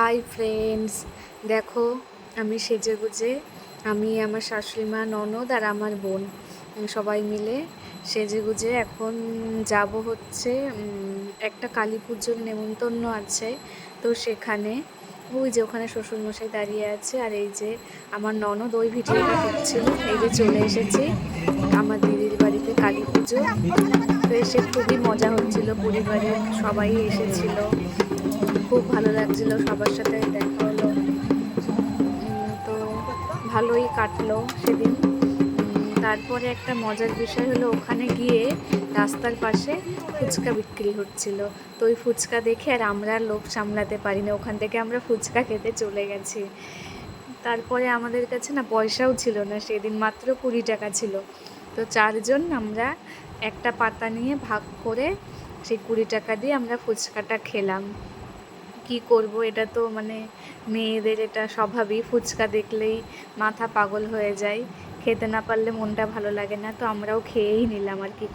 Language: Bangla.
হাই ফ্রেন্ডস, দেখো আমি সেজেগুজে আমি আমার শাশুড়ি মা, ননদ আর আমার বোন সবাই মিলে সেজেগুজে এখন যাব হচ্ছে একটা কালী পুজোর নেমন্তন্ন আছে। তো সেখানে ওই যে ওখানে শ্বশুরমশাই দাঁড়িয়ে আছে, আর এই যে আমার ননদ ওই ভিডিওটা করছিল। এই যে চলে এসেছি আমার দিদির বাড়িতে কালী পুজো। তো এসে খুবই মজা হচ্ছিল, পরিবারের সবাই এসেছিল, খুব ভালো লাগছিল, সবার সাথে দেখা হলো। তো ভালোই কাটলো সেদিন। তারপরে একটা মজার বিষয় হলো, ওখানে গিয়ে রাস্তার পাশে ফুচকা বিক্রি হচ্ছিল। তো ওই ফুচকা দেখে আর আমরা লোভ সামলাতে পারি না, ওখান থেকে আমরা ফুচকা খেতে চলে গেছি। তারপরে আমাদের কাছে না পয়সাও ছিল না, সেদিন মাত্র 20 টাকা ছিল। তো চারজন আমরা একটা পাতা নিয়ে ভাগ করে সেই 20 টাকা দিয়ে আমরা ফুচকাটা খেলাম। কি করব, এটা তো মানে মেয়েদের এটা স্বভাবই, ফুচকা দেখলেই মাথা পাগল হয়ে যায়, খেতে না পারলে মনটা ভালো লাগে না। তো আমরাও খেয়েই নিলাম আর কি।